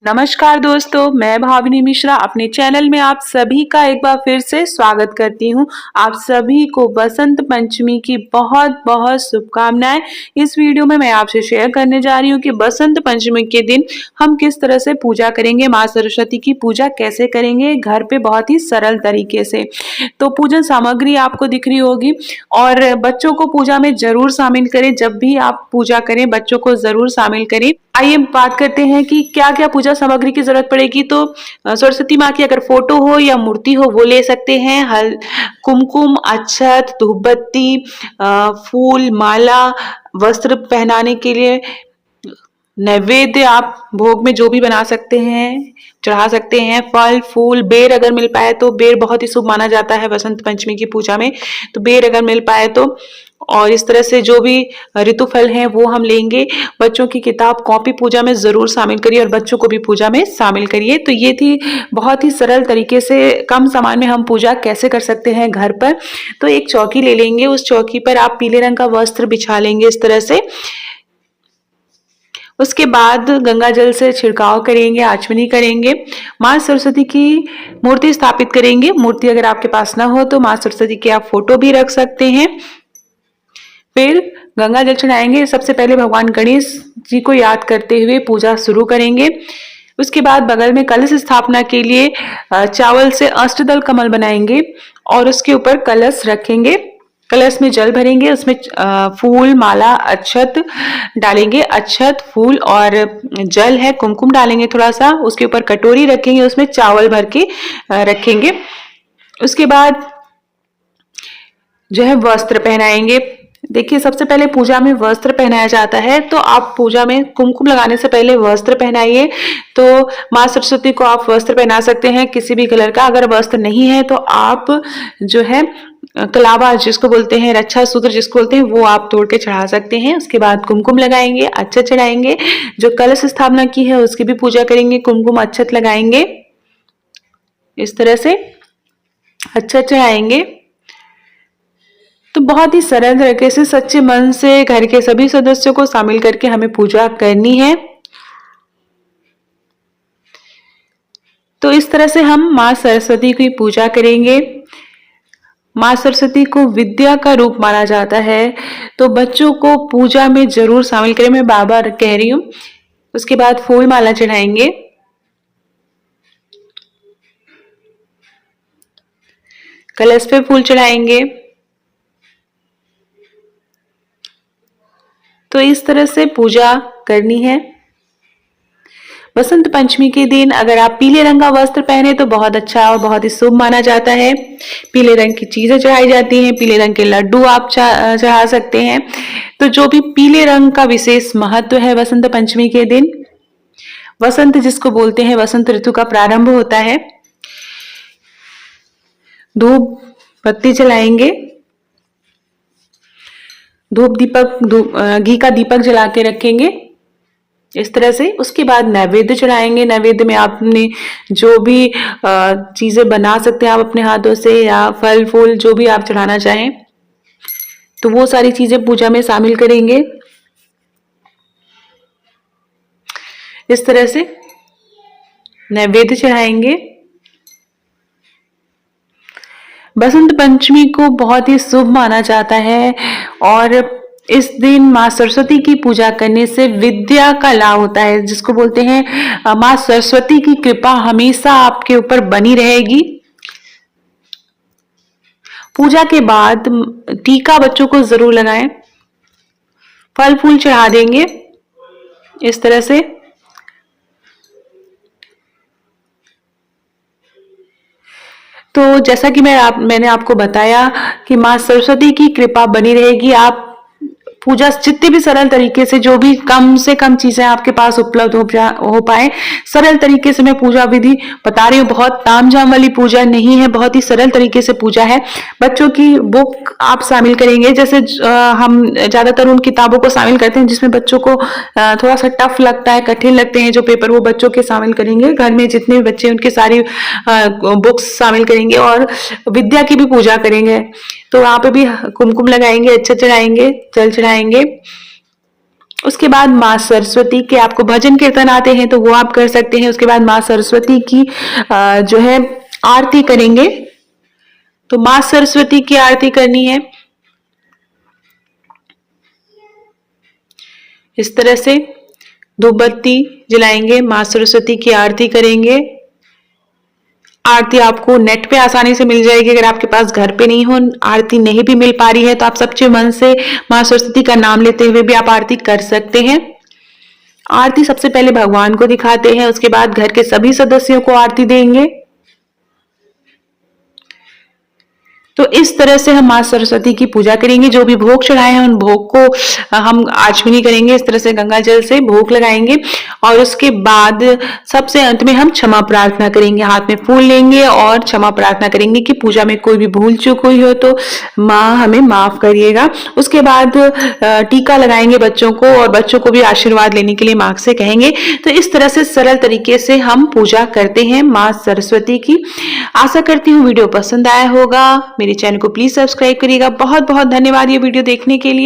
नमस्कार दोस्तों, मैं भाविनी मिश्रा अपने चैनल में आप सभी का एक बार फिर से स्वागत करती हूँ। आप सभी को बसंत पंचमी की बहुत-बहुत शुभकामनाएं। इस वीडियो में मैं आपसे शेयर करने जा रही हूँ कि बसंत पंचमी के दिन हम किस तरह से पूजा करेंगे, माँ सरस्वती की पूजा कैसे करेंगे घर पे बहुत ही सरल तरीके से। तो पूजन सामग्री आपको दिख रही होगी और बच्चों को पूजा में ज़रूर शामिल करें। जब भी आप पूजा करें, बच्चों को ज़रूर शामिल करें। आइए बात करते हैं कि क्या-क्या पूजा सामग्री की ज़रूरत पड़ेगी। तो सरस्वती माँ की अगर फ़ोटो हो या मूर्ति हो वो ले सकते हैं। कुमकुम, अक्षत, धूपबत्ती, फूल, माला, वस्त्र पहनाने के लिए, नैवेद्य आप भोग में जो भी बना सकते हैं, चढ़ा सकते हैं। फल, फूल, बेर अगर मिल पाए तो बेर बहुत ही शुभ माना जाता है बसंत पंचमी की पूजा में, तो बेर अगर मिल पाए तो। और इस तरह से जो भी ऋतु फल हैं वो हम लेंगे। बच्चों की किताब, कॉपी पूजा में ज़रूर शामिल करिए और बच्चों को भी पूजा में शामिल करिए। तो ये थी बहुत ही सरल तरीके से कम सामान में हम पूजा कैसे कर सकते हैं घर पर। तो एक चौकी ले लेंगे, उस चौकी पर आप पीले रंग का वस्त्र बिछा लेंगे इस तरह से। उसके बाद गंगा जल से छिड़काव करेंगे, आचमनी करेंगे। माँ सरस्वती की मूर्ति स्थापित करेंगे। मूर्ति अगर आपके पास ना हो तो माँ सरस्वती की आप फोटो भी रख सकते हैं। फिर गंगा जल चढ़ाएंगे। सबसे पहले भगवान गणेश जी को याद करते हुए पूजा शुरू करेंगे। उसके बाद बगल में कलश स्थापना के लिए चावल से अष्टदल कमल बनाएंगे और उसके ऊपर कलश रखेंगे। कलश में जल भरेंगे, उसमें फूल, माला, अक्षत डालेंगे। अक्षत, फूल और जल है, कुमकुम डालेंगे थोड़ा सा। उसके ऊपर कटोरी रखेंगे, उसमें चावल भर के रखेंगे। उसके बाद जो है वस्त्र पहनाएंगे। देखिए, सबसे पहले पूजा में वस्त्र पहनाया जाता है, तो आप पूजा में कुमकुम लगाने से पहले वस्त्र पहनाइए। तो माँ सरस्वती को आप वस्त्र पहना सकते हैं किसी भी कलर का। अगर वस्त्र नहीं है तो आप जो है कलावा जिसको बोलते हैं, रक्षा सूत्र जिसको बोलते हैं, वो आप तोड़ के चढ़ा सकते हैं। उसके बाद कुमकुम लगाएंगे, अक्षत चढ़ाएंगे। जो कलश स्थापना की है उसकी भी पूजा करेंगे, कुमकुम अक्षत लगाएंगे। इस तरह से अक्षत चढ़ाएंगे। तो बहुत ही सरल तरीके से सच्चे मन से घर के सभी सदस्यों को शामिल करके हमें पूजा करनी है। तो इस तरह से हम माँ सरस्वती की पूजा करेंगे। माँ सरस्वती को विद्या का रूप माना जाता है, तो बच्चों को पूजा में जरूर शामिल करें, मैं बार बार कह रही हूँ। उसके बाद फूल माला चढ़ाएंगे। कलश पे फूल चढ़ाएंगे। तो इस तरह से पूजा करनी है। बसंत पंचमी के दिन अगर आप पीले रंग का वस्त्र पहने तो बहुत अच्छा और बहुत ही शुभ माना जाता है। पीले रंग की चीजें चढ़ाई जाती हैं, पीले रंग के लड्डू आप चढ़ा सकते हैं। तो जो भी पीले रंग का विशेष महत्व है बसंत पंचमी के दिन, वसंत जिसको बोलते हैं, वसंत ऋतु का प्रारंभ होता है। धूप बत्ती जलाएंगे, घी का दीपक जला के रखेंगे इस तरह से। उसके बाद नैवेद्य चढ़ाएंगे। नैवेद्य में आपने जो भी चीजें बना सकते हैं आप अपने हाथों से, या फल फूल जो भी आप चढ़ाना चाहें, तो वो सारी चीजें पूजा में शामिल करेंगे। इस तरह से नैवेद्य चढ़ाएंगे। बसंत पंचमी को बहुत ही शुभ माना जाता है और इस दिन माँ सरस्वती की पूजा करने से विद्या का लाभ होता है, जिसको बोलते हैं माँ सरस्वती की कृपा हमेशा आपके ऊपर बनी रहेगी। पूजा के बाद टीका बच्चों को जरूर लगाएं। फल फूल चढ़ा देंगे इस तरह से। तो जैसा कि मैंने आपको बताया कि माँ सरस्वती की कृपा बनी रहेगी। आप पूजा जितने भी सरल तरीके से, जो भी कम से कम चीजें आपके पास उपलब्ध हो पाए, सरल तरीके से मैं पूजा विधि बता रही हूँ। बहुत तामझाम वाली पूजा नहीं है, बहुत ही सरल तरीके से पूजा है। बच्चों की बुक आप शामिल करेंगे। जैसे हम ज्यादातर उन किताबों को शामिल करते हैं जिसमें बच्चों को थोड़ा सा टफ लगता है, कठिन लगते हैं जो पेपर, वो बच्चों के शामिल करेंगे। घर में जितने भी बच्चे उनके सारी बुक्स शामिल करेंगे और विद्या की भी पूजा करेंगे। तो वहां पे भी कुमकुम लगाएंगे, अक्षत चढ़ाएंगे, जल चढ़ाएंगे। उसके बाद माँ सरस्वती के आपको भजन कीर्तन आते हैं तो वो आप कर सकते हैं। उसके बाद माँ सरस्वती की जो है आरती करेंगे। तो माँ सरस्वती की आरती करनी है इस तरह से, धूप बत्ती जलाएंगे, माँ सरस्वती की आरती करेंगे। आरती आपको नेट पे आसानी से मिल जाएगी। अगर आपके पास घर पे नहीं हो, आरती नहीं भी मिल पा रही है, तो आप सच्चे मन से माँ सरस्वती का नाम लेते हुए भी आप आरती कर सकते हैं। आरती सबसे पहले भगवान को दिखाते हैं, उसके बाद घर के सभी सदस्यों को आरती देंगे। तो इस तरह से हम माँ सरस्वती की पूजा करेंगे। जो भी भोग चढ़ाए हैं उन भोग को हम आचमनी करेंगे, इस तरह से गंगा जल से भोग लगाएंगे। और उसके बाद सबसे अंत में हम क्षमा प्रार्थना करेंगे, हाथ में फूल लेंगे और क्षमा प्रार्थना करेंगे कि पूजा में कोई भी भूल चूक हुई हो तो माँ हमें माफ करिएगा। उसके बाद टीका लगाएंगे बच्चों को, और बच्चों को भी आशीर्वाद लेने के लिए माँ से कहेंगे। तो इस तरह से सरल तरीके से हम पूजा करते हैं माँ सरस्वती की। आशा करती हूँ वीडियो पसंद आया होगा। मेरे चैनल को प्लीज सब्सक्राइब करिएगा। बहुत बहुत धन्यवाद ये वीडियो देखने के लिए।